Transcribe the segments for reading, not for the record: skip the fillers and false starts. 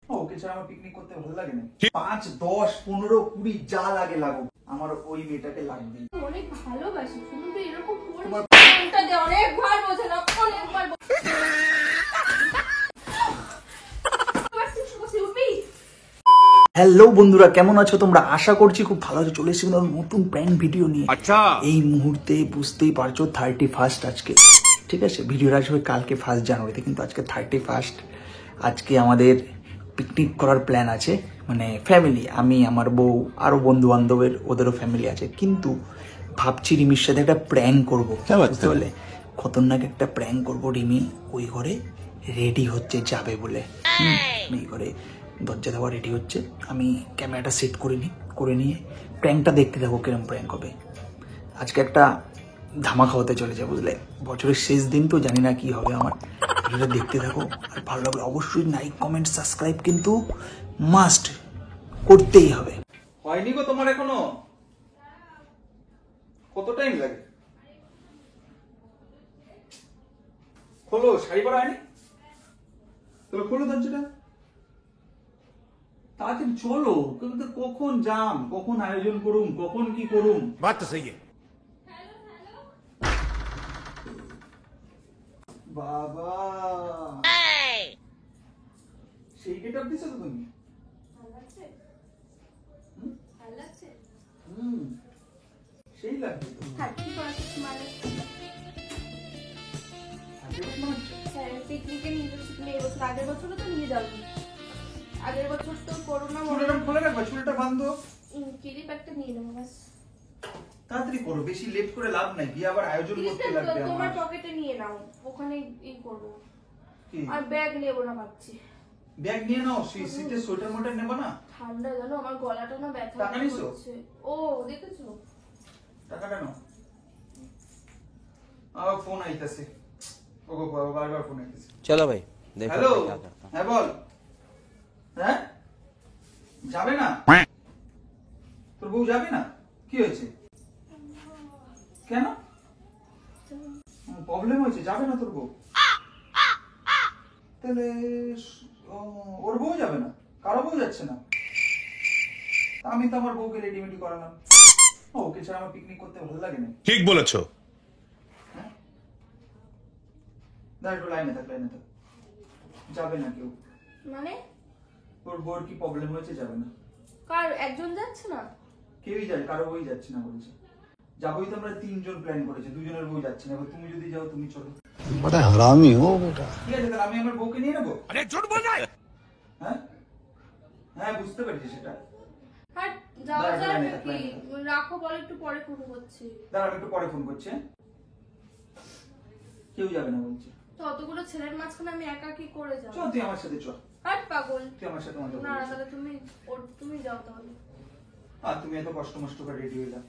ওকে ছাড়া আমার পিকনিক করতে ভালো লাগে না। 5, 10, 15, 20 যা লাগে লাগুক, আমার ওই মেয়েটাকে লাগবে। অনেক ভালোবাসি, শুধু তো এরকম করে ফোনটা দে, অনেকবার বোঝে না, অনেকবার হ্যালো বন্ধুরা, কেমন আছো তোমরা? আশা করছি খুব ভালো আছো। চলে এসেছি নতুন প্র্যাঙ্ক ভিডিও নিয়ে। আচ্ছা, এই মুহূর্তে বুঝতেই পারছো 31 আজকে, ঠিক আছে? ভিডিওটা আসবে কালকে 1 জানুয়ারিতে, কিন্তু আজকে 31। আজকে আমাদের পিকনিক করার প্ল্যান আছে, মানে ফ্যামিলি, আমি, আমার বউ, আরো বন্ধু বান্ধবের ওদেরও ফ্যামিলি আছে। কিন্তু ভাবছি রিমির সাথে একটা প্র্যাঙ্ক করবো, বুঝতে পারলে? খতরনাক একটা প্র্যাঙ্ক করবো। রিমি ওই ঘরে রেডি হচ্ছে যাবে বলে, এই ঘরে দরজা দেওয়া রেডি হচ্ছে। আমি ক্যামেরাটা সেট করে নিয়ে প্র্যাঙ্কটা দেখতে থাকবো, কিরম প্র্যাঙ্ক হবে। আজকে একটা ধামাকা হতে চলেছে, বুঝলে? বছরের শেষ দিন তো, জানি না কি হবে আমার। ভিডিওটা দেখতে থাকো, আর ভালো লাগলে অবশ্যই লাইক, কমেন্ট, সাবস্ক্রাইব কিন্তু মাস্ট করতেই হবে। হয়নি গো তোমার এখনো? কত টাইম লাগে? খোলো, শাড়ি পরা হয়নি? তাহলে খোলো দরজাটা, তাড়াতাড়ি চলো। কিন্তু কখন যাম, কখন আয়োজন করুম, কখন কি করুম। बात तो सही है। বাবা, সেই গেটআপ দিছো তো তুমি? সেই লাগবে তো। পিকনিকে নিয়ে যাচ্ছি তুমি এবছর, আগের বছরও তো নিয়ে যাবো। আগের বছর তো করোনা, চুলটা খুলে রাখবা, চুলটা বাঁধো। ক্লিপ একটা নিয়ে নেবো বাস। তাড়াতাড়ি করো, বেশি লেট করে লাভ নাই, বিয়ে আবার আয়োজন করতে লাগবে। তোমার পকেটে নিয়ে নাও, ওখানে এই করবো। কি? আর ব্যাগ নেবো না ভাবছি। ব্যাগ নিয়ে নাও, শীতে সোয়েটার মোটার নেবা না? ঠান্ডা জানো, আমার গলাটা না ব্যথা টাকা নিছো? ও দেখেছো? টাকাটা নাও। আমার ফোন আইতাছে, ওগো বারবার ফোন আইতাছে। चलो भाई देखो হ্যালো, क्या करता हूँ। হ্যাঁ বল। হ্যাঁ, যাবে না? তোর বউ যাবে না? কি হয়েছে? কেন? প্রবলেম হয়েছে, যাবে না তোর বউ? তাহলে ওর বউ যাবে না? কারো বউ যাচ্ছে না? আমি তো আমার বউকে রেডিমেডি করালাম। ওকে ছাড়া আমার পিকনিক করতে ভালো লাগে না। ठीक বলেছো। হ্যাঁ, দাঁড়া একটু লাইনে থাক। যাবে না কেউ। মানে ওর বউর কি প্রবলেম হয়েছে, যাবে না? কার একজন যাচ্ছে না? কেউই যায়, কারো বই যাচ্ছে না বলেছে। যাবোই তো আমরা 3 জন প্ল্যান করেছি, 2 জনের বউ যাচ্ছে না। এবার তুমি যদি যাও, তুমি চলো। बड़ा हरामी हो बेटा। ঠিক আছে, তাহলে আমি আমার বউকে নিয়ে নেবো। अरे झूठ बोल रहा है। হ্যাঁ হ্যাঁ, বুঝতে পেরেছি সেটা। আর যাওয়া দাঁড়া, যায় লাইনে নাকি? থাক। রাখো, বল একটু পরে ফোন করছি। দাঁড়া, আমি একটু পরে ফোন করছি। কেউ যাবে না বলছে। তো অতগুলো ছেলের মাঝখানে আমি একা কি করে যাবো? চল তুই আমার সাথে, চল হাট পাগল। তুই আমার সাথে মজা না করিস। তাহলে তুমি যাও তাহলে। আর তুমি এত কষ্ট মষ্ট করে রেডি হয়ে যাও,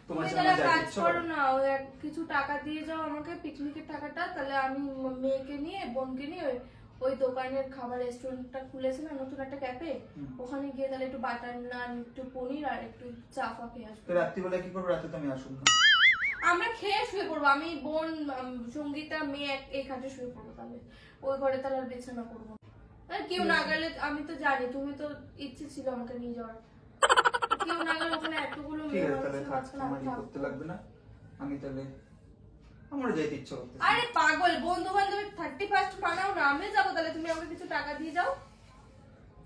তোমার তুমি সাথে তাহলে আমার কাজ যাইতে ইচ্ছে করো করে। না, ওই কিছু টাকা দিয়ে যাও আমাকে, পিকনিকের টাকাটা। তাহলে আমি মেয়েকে নিয়ে, বোনকে নিয়ে ওই দোকানের খাবার রেস্টুরেন্টটা খুলেছে না নতুন একটা ক্যাফে, ওখানে গিয়ে তাহলে একটু বাটার নান, একটু পনির আর একটু চা ফা খেয়ে আসবো। তো রাত্রিবেলা কি করবো? রাতে তো আমি আসুন না। আমরা খেয়ে শুয়ে পড়বো, আমি, বোন, সঙ্গীতা, মেয়ে এই খাটে শুয়ে পড়বো। তাহলে ওই ঘরে তাহলে আর বিছানা করবো। আর কেউ না গেলে, আমি তো জানি তুমি তো ইচ্ছে ছিল আমাকে নিয়ে যাওয়ার, কেউ না গেলে ওখানে এতগুলো ঠিক মেয়ে আছে, তাহলে মানুষের থাক, মাঝখানে আমার আমি কি থাকবো। করতে লাগবে না। আমি তাহলে, আমার যাইতে ইচ্ছা করতেছে। আরে পাগল, বন্ধু বান্ধবের 31 বানাও না, আমি যাবো। তাহলে তুমি আমাকে কিছু টাকা দিয়ে যাও।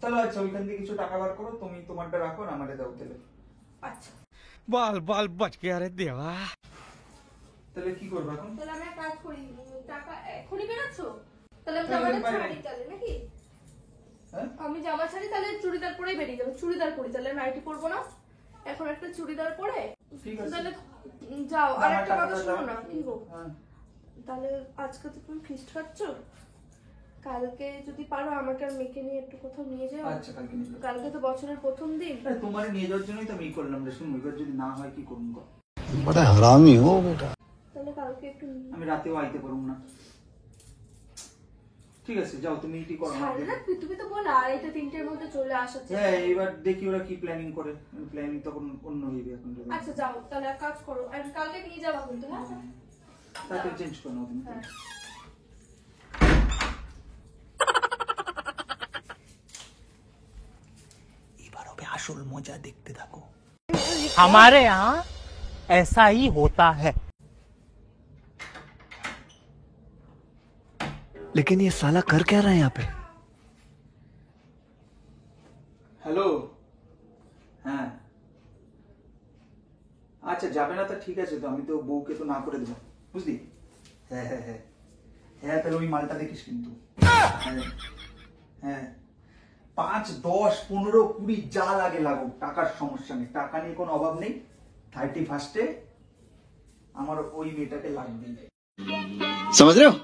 চলো আচ্ছা, ওইখান থেকে কিছু টাকা বার করো, তুমি তোমারটা রাখো আর আমারে দাও তাহলে। আচ্ছা बाल बाल बच गया रे देवा। তাহলে কি করবো এখন? তাহলে আমি এক কাজ করি, টাকা এখনই বেরোচ্ছো? তাহলে আমি হ্যাঁ, জামাটা বাইরে। ছাড়ি তাহলে নাকি? হ্যাঁ, আমি জামা ছাড়ি, তাহলে চুড়িদার পরেই বেরিয়ে যাবো। চুড়িদার পরি, তাহলে নাইটি পরবো না, এখন একটা চুড়িদার পরে। ঠিক আছে। তাহলে যাও। আর আমার একটা কথা টাকাটা শোনো দাও। না, কি গো, হ্যাঁ, তাহলে আজকে তো তুমি ফিস্ট খাচ্ছো, কালকে যদি পারো আমাকে আর মেয়েকে নিয়ে একটু কোথাও নিয়ে যাও। আচ্ছা, কালকে নিয়ে যাবো। কালকে তো বছরের প্রথম দিন। তোমার নিয়ে যাওয়ার জন্যই তো আমি করলাম রে। শুনুন, এবার যদি না হয় কি করুন গো? बड़ा हरामी हो बेटा। তাহলে কালকে একটু আমি রাতেও আইতে পারুম না। ঠিক আছে, যাও তুমি কি করো। ছাড় না, তুমি তো বল আর এটা 3টের মধ্যে চলে আসার চেষ্টা হ্যাঁ, করো। এবার দেখি ওরা কি প্ল্যানিং করে। প্ল্যানিং তখন অন্য হইবে এখন। আচ্ছা যাও, তাহলে এক কাজ করো, আর কালকে নিয়ে যাবা কিন্তু। হ্যাঁ তাকে চেঞ্জ করো না তুমি। হ্যাঁ। এবার হবে আসল মজা, দেখতে থাকো। हमारे यहाँ ऐसा ही होता है। लेकिन ये साला कर क्या रहा है यहाँ पे? হ্যালো, হ্যাঁ আচ্ছা যাবে না, তা ঠিক আছে, তো আমি তো বউকে তো না করে দেবো, বুঝলি? হ্যাঁ হ্যাঁ হ্যাঁ হ্যাঁ, তাহলে ওই মালটা দেখিস কিন্তু। হ্যাঁ 5, 10, 15, 20 যা লাগে লাগুক, টাকার সমস্যা নেই, টাকা নিয়ে কোনো অভাব নেই। 31 আমার ওই মেয়েটাকে লাগবে। समझ रहे हो?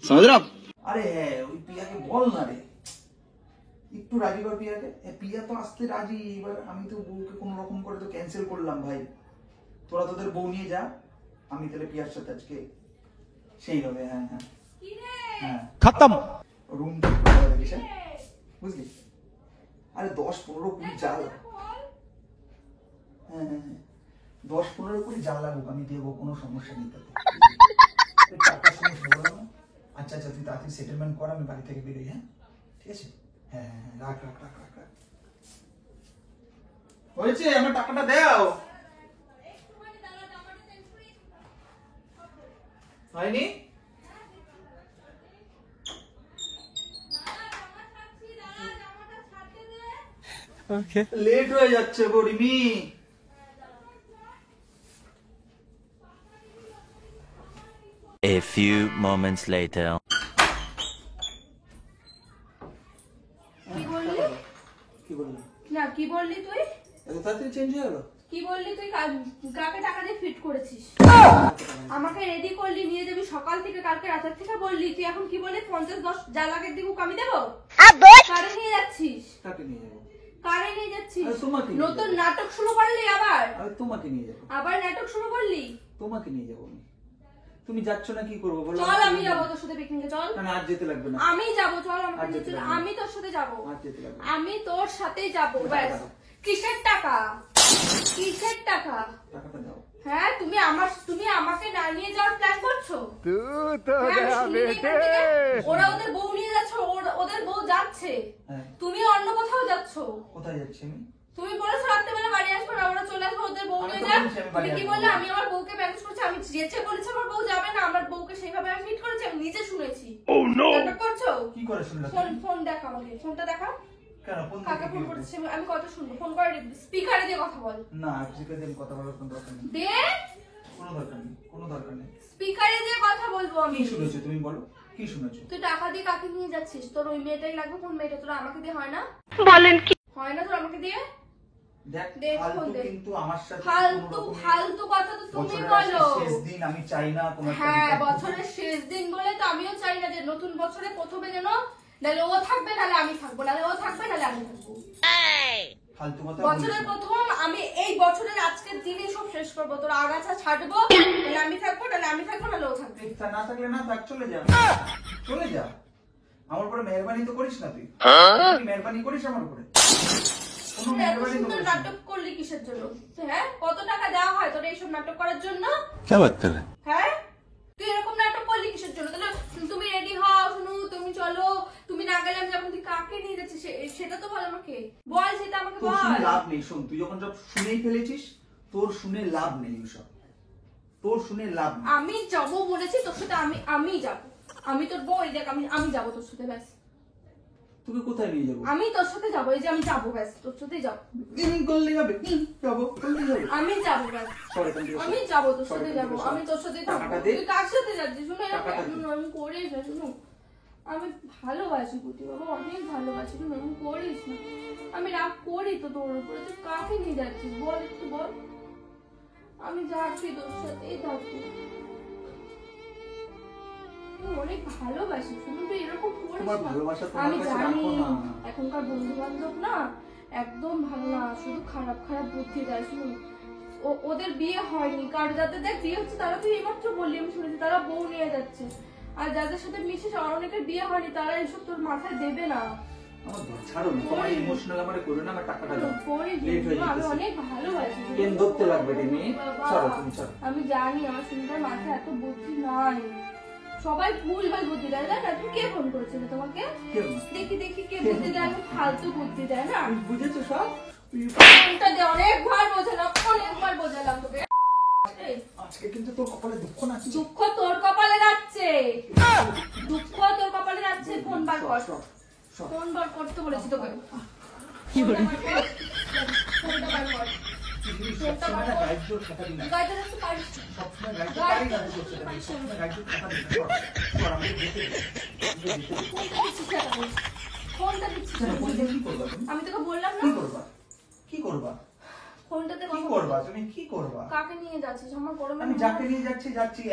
समझ रहे हो आप? আরে হ্যাঁ, ওই পিয়াকে বল না রে, একটু রাজি কর পিয়াকে। পিয়া তো আসতে রাজি, এবার আমি তো বউকে কোনো রকম করে তো ক্যান্সেল করলাম ভাই। তোরা তোদের বউ নিয়ে যা, আমি তাহলে পিয়ার সাথে আজকে সেই হবে। হ্যাঁ হ্যাঁ হ্যাঁ, खत्म। রুম দেখিস, বুঝলি? আরে 10, 15, 20 যা লাগুক, হ্যাঁ হ্যাঁ হ্যাঁ 10, 15, 20 যা লাগুক আমি দেবো, কোনো সমস্যা নেই তাতে। টাকার সমস্যা বললাম না। আচ্ছা আচ্ছা, তুই তাড়াতাড়ি সেটেলমেন্ট কর, আমি বাড়ি থেকে বেরোই। হ্যাঁ ঠিক আছে, হ্যাঁ হ্যাঁ হ্যাঁ, রাখ রাখ রাখ রাখ রাখ। হয়েছে, আমার টাকাটা দাও। হয়নি? লেট হয়ে যাচ্ছে গরিমি। A few moments later. কি বললি? কি বললি? না কি বললি তুই? এত তাড়াতাড়ি চেঞ্জ হয়ে গেল? কি বললি তুই? কাকে টাকা দিয়ে ফিট করেছিস? আমাকে রেডি করলি, নিয়ে যাবি সকাল থেকে, কালকে রাতের থেকে বললি, তুই এখন কি বললি? 50, 10 যা লাগে দিবুক আমি দেবো? কারে নিয়ে যাচ্ছিস? কাকে নিয়ে যাবো? কারে নিয়ে যাচ্ছিস? আরে তোমাকে নিয়ে নতুন যাবো। নাটক শুরু করলি আবার? আরে তোমাকে নিয়ে যাবো। আবার নাটক শুরু করলি? তোমাকে নিয়ে যাবো আমি। তুমি যাচ্ছ না, কি করবো বলো? চল আমি যাবো তোর সাথে পিকনিকে, চল। না না, আজ যেতে লাগবে না। আমি যাবো, চল আর আমাকে নিয়ে যেতে চল। লাগবে না। আমি তোর সাথে যাবো। আজ যেতে লাগবে না। আমি তোর সাথেই যাবো, টাকা ব্যাস। দাও। কিসের টাকা? কিসের টাকা? টাকাটা দাও। হ্যাঁ, তুমি আমাকে না নিয়ে যাওয়ার প্ল্যান করছো? হ্যাঁ, আমি শুনিনি এখান থেকে। ওরা ওদের বউ নিয়ে যাচ্ছে, ওদের বউ যাচ্ছে, হ্যাঁ, তুমি অন্য কোথাও যাচ্ছ। কোথায় যাচ্ছি আমি? তুমি বলেছো রাত্রেবেলা বাড়ি আসবো না, ওরা চলে আসবে, ওদের বউ আমি নিয়ে তো যাক। বলেছি আমি বাড়ি তুমি কি আসবো বললে? না। আমি আমার বউকে ম্যানেজ করছি, আমি যেতে বলেছি আমার বউ যাবে না, আমার বউকে সেইভাবে আমি ফিট করেছি, আমি নিজে শুনেছি। নাটক করছো? কি করে শুনলা? ফোন দেখা আমাকে, ফোনটা দেখা। কেন ফোন কাকে থেকে ফোন কি হবে? করছিস? আমি কথা শুনবো, ফোন করে স্পিকারে দিয়ে কথা বল। না, আজকে দিন কথা বলার কোনো দরকার নেই। দে কোনো দরকার নেই, কোনো দরকার নেই। স্পিকারে দিয়ে কথা বলবো আমি। কি শুনেছো তুমি বলো? কি শুনেছো? তুই টাকা দিয়ে কাকে নিয়ে যাচ্ছিস? তোর ওই মেয়েটাই লাগবে? কোন মেয়েটা? তোর আমাকে দিয়ে হয় না? হয় না তোর আমাকে দিয়ে? দেখ, দেখ, ফালতু ফোন দে। কিন্তু আমার সাথে ফালতু কোনো রকমের- ফালতু কথা তো তুমি বছরের বলো। আজকে শেষ দিন, আমি চাই না কোনো একটা হ্যাঁ, বিপদ বছরের শেষ দিন বলে তো আমিও চাই না যে নতুন বছরে প্রথমে যেন নাহলে ও থাকবে, নাহলে আমি থাকবো, নাহলে ও থাকবে, নাহলে আমি থাকবো। ফালতু কথা বছরের বলিস না। প্রথম আমি এই বছরের আজকের দিনে সব শেষ করবো। তোর আগাছা ছাড়বো, নাহলে আমি থাকবো, নাহলে আমি থাকবো, নাহলে ও থাকবে। তা না থাকলে না থাক, চলে যা, চলে যা। আমার উপরে মেহরবানি তো করিস না তুই। তুই মেহরবানি করিস আমার উপরে? কোনো তুই এত মেহরবানি সুন্দর করিস না। নাটক করলি কিসের জন্য? হ্যাঁ, কত টাকা দেওয়া হয় তোর এইসব নাটক করার জন্য? क्या बात कर रहे हैं? হ্যাঁ, তুই এরকম নাটক করলি কিসের জন্য? তাহলে তুমি রেডি হও, শুনু, তুমি চলো, তুমি না গেলে আমি যাবো। তুই কাকে নিয়ে যাচ্ছিস সেটা তো বল আমাকে, বল সেটা আমাকে তোর শুনে বল। লাভ নেই, শোন, তুই যখন সব শুনেই ফেলেছিস, তোর শুনে লাভ নেই ওসব, তোর শুনে লাভ নেই। আমি যাবো বলেছি তোর সাথে, আমি যাবো, আমি তোর বউ, এই দেখ আমি যাবো তোর সাথে, ব্যাস। তোকে কোথায় নিয়ে যাবো? আমি তোর সাথে যাবো, এই যে আমি যাবো, ব্যাস, তোর সাথেই যাবো। করলেই হবে, যাবো, করলেই হবে। আমি যাবো, ব্যাস, সরে এখান থেকে, আমি সর। যাবো তোর সর সাথে এখান যাবো, থেকে, সর। আমি তোর সাথে থাকবো। টাকাটা দে। তুই কার সাথে যাচ্ছিস? শুনে টাকাটা দে। আমি করিস না, শুনো, আমি ভালোবাসি প্রতি বাবা, অনেক ভালোবাসি, শুনো, আমি করিস না, আমি রাগ করি তো তোর উপরে। তুই কাকে নিয়ে যাচ্ছিস বল, একটু বল। আমি যাচ্ছি তোর সাথেই থাকবো, আমি অনেক ভালোবাসি, শুনো, তুই এরকম করিস তোমার না। ভালোবাসা তোমার আমি কাছে জানি রাখো না। এখনকার বন্ধু বান্ধব না একদম ভালো না, শুধু খারাপ খারাপ বুদ্ধি দেয়। শুনুন, ওদের বিয়ে হয়নি, কার যাদের দেখ বিয়ে হচ্ছে তারা, তুই এইমাত্র বললি, আমি শুনেছি তারা বউ নিয়ে যাচ্ছে। আর যাদের সাথে মিশিস অনেকের বিয়ে হয়নি, তারা এসব তোর মাথায় দেবে না। আমার ছাড়ো না, তোমার ইমোশনাল আমারে করো না, আমার টাকাটা দাও। করিস না, লেট হয়ে আমি যেতেছে। অনেক ভালোবাসি। পেন ধরতে লাগবে রে মেয়ে। বাবা, ছাড়ো, তুমি ছাড়ো। আমি জানি আমার সুন্দর মাথায় এত বুদ্ধি নাই। সবাই ভুল ভাল বুদ্ধি দেয় না? তুমি কে ফোন করেছিল তোমাকে? কেউ না। দেখি দেখি কে বুদ্ধি দেয়, আমি ফালতু বুদ্ধি দেয় না? তুমি বুঝেছো সব? ফোনটা দিয়ে অনেকবার বোঝালাম তোকে। এই, আজকে কিন্তু তোর কপালে দুঃখ না। দুঃখ তোর কপালে যাচ্ছে, দুঃখ তোর কপালে যাচ্ছে। ফোন বার কর, ফোন বার করতে বলেছি তোকে। ফোনটা বার কর। ফোনটা বার কর। ফোনটা বার কর। গাইড জোর কথা দিন না। গাইতে রাখতে পারিস না। সবসময় গাইড জোর পারি না, সবসময় গাইড জোর কথা দিন না। কর, আমাকে দেখতে দে। ফোনটা দিচ্ছিস কেন? ফোনটা দিচ্ছিস কেন? বলতে কি করবা তুমি? আমি তোকে বললাম না কি করবা? কি করবা? ফোনটাতে কি করবা তুমি? কি করবা? কাকে নিয়ে যাচ্ছিস? আমার গরমে আমি যাকে নিয়ে যাচ্ছি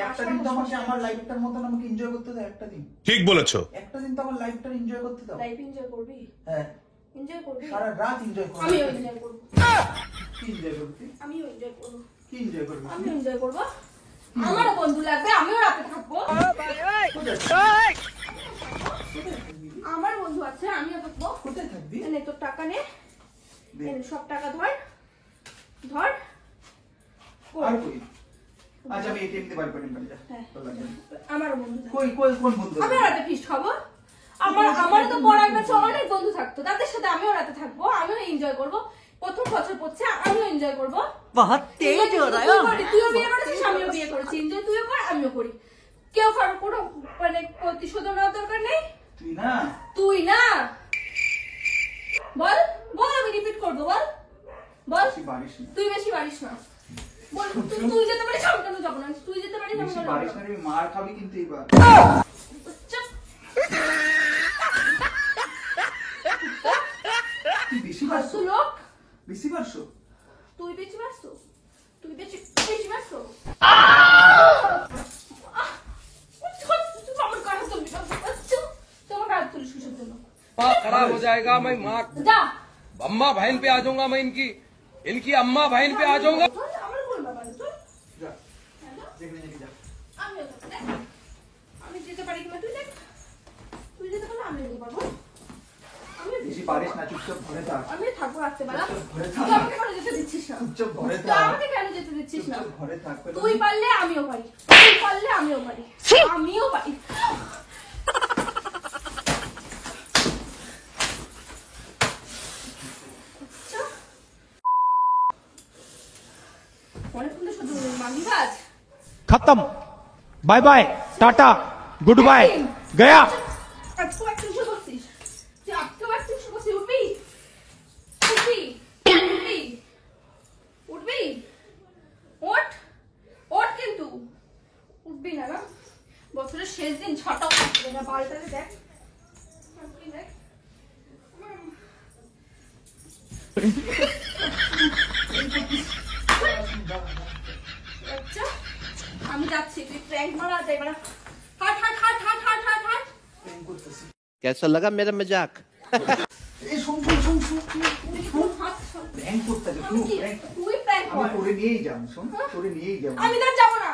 একটা দিন তো আমাকে আমার লাইফটার মতন আমাকে এনজয় করতে দাও। একটা দিন, ठीक বলেছো। একটা দিন তো আমার লাইফটা এনজয় করতে দাও। লাইফ এনজয় করবি? হ্যাঁ, এনজয় করবি? সারা রাত এনজয় করব। আমিও এনজয় করব। কি এনজয় করবি? আমিও এনজয় করব। কি এনজয় করবি? আমিও এনজয় করব। আমারও বন্ধু লাগবে, আমিও রাতে থাকবো। আমার বন্ধু আছে, আমিও থাকবো। কোথায় থাকবি? এনে তোর টাকা নে, দে। এনে সব টাকা ধর ধর। আর কই? আচ্ছা আমি এটিএম তে বার করে নিয়ে যা। হ্যাঁ। তোর লাগে না। আমারও বন্ধু থাকবে। কই কই কোন বন্ধু? আমিও রাতে ফিস্ট খাবো। আমারও তো পড়ার কাছে অনেক বন্ধু থাকতো, তাদের সাথে আমিও রাতে থাকবো, আমিও এনজয় করব। প্রথম বছর পড়ছে, আমিও এনজয় করবো। बहुत तेज हो रहा है। তুইও বিয়ে করেছিস, আমিও বিয়ে করেছি, এনজয় তুইও কর, আমিও করি। কেউ কারোর কোনো মানে প্রতিশোধ নেওয়ার দরকার নেই। তুই না। তুই না, বল বল, আমি রিপিট করবো, বল বল। বেশি বাড়িস না। তুই বেশি পারিস না, বল। তুই যেতে পারিস, আমি কেন যাবো না? তুই যেতে পারিস, আমি বেশি কেন বাড়িস যাবো না না? রে, মার খাবি কিন্তু এবার। চুপ। তুই বেশি ফালতু পারছো। লোক। বেশি পারছো। তুই বেশি পারছো, তুই বেশি পারছো। আমার গায়ে তুলবি না, তোমার গায়ে তুলিস কিসের জন্য? माँ खराब हो जाएगा। मैं माँ যা। अम्मा बहन पे आ जाऊंगा। मैं इनकी अम्मा बहन पे आ जाऊंगा। আমার বল বাবা, চল। যা, যেখানে যাবি যা। আমিও যাবো, দেখ। আমি যেতে পারি কিনা তুই দেখ। তুই যেতে পারলে আমি যেতে পারবো। বেশি পারিস না, চুপচাপ ঘরে থাক। আমি থাকবো রাত্রেবেলা। ঘরে তুই থাক। আমাকে কেন যেতে দিচ্ছিস না? চুপচাপ ঘরে তুই থাক। আমাকে কেন যেতে দিচ্ছিস না? চুপচাপ ঘরে থাক। তুই পারলে আমিও পারি, তুই পারলে আমিও পারি, আমিও পারি। আচ্ছা। অনেকক্ষণ তো শুধু মাগি কাজ। खत्म। Bye bye, tata, goodbye, गया। আজকেও একদিন শুরু করছিস, তুই আজকেও একদিন শুরু করছিস। উঠবি উঠবি উঠবি উঠবি, ওঠ ওঠ, কিন্তু উঠবি না। না, বছরের শেষ দিন ছটা উঠবে না। বাড়িটাতে দেখ, দেখ। আচ্ছা, আমি যাচ্ছি, তুই প্র্যাঙ্ক মারা যাই না। হাট হাট হাট হাট হাট হাট হাট। প্রেম করতেছি। कैसा लगा मेरा मजाक? এই শোন শোন শোন শোন, হাত সর। প্র্যাঙ্ক করতেছে। আমি কি? তুই প্র্যাঙ্ক আমি কর। করে নিয়েই যাবো। শোন, করে নিয়েই যাবো। আমি তো যাবো না,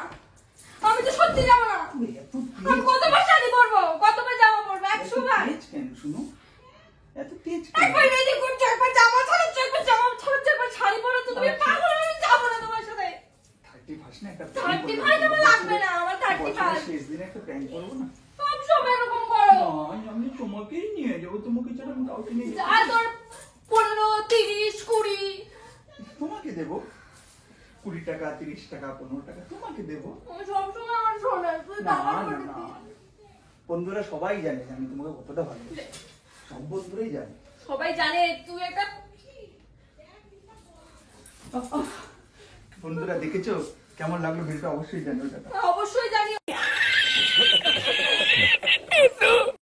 আমি তো সত্যি যাবো না। তুই এত আমি কতবার শাড়ি পরবো, কতবার জামা পরবো? 100 বার। তেজ কেন? শুনো, এত তেজ কেন? একবার রেডি করছো, একবার জামা ছাড়াচ্ছো, একবার জামা ছাড়াচ্ছো, একবার শাড়ি পরো। তো তুমি পাগল, আমি যাবো না তোমার সাথে। 31 না, একটা 35 আমার লাগবে না, আমার 35। শেষ দিনে একটা প্র্যাঙ্ক করবো না? সব সময় এরকম করো। না, আমি তোমাকেই নিয়ে যাবো। তোমাকে ছাড়া আমি কাউকে নিয়ে যাবো যা তোর 15, 30, 20। তোমাকে দেবো 20 টাকা, 30 টাকা, 15 টাকা তোমাকে দেবো। আমি সবসময় আমার শোনা, তুই না বাবার না করে না, দিবি। বন্ধুরা সবাই জানে যে আমি তোমাকে কতটা ভালোবাসি। সব বন্ধুরাই জানে। সবাই জানে তুই একটা। বন্ধুরা দেখেছো কেমন লাগলো ভিডিওটা? অবশ্যই জানো। অবশ্যই জানি।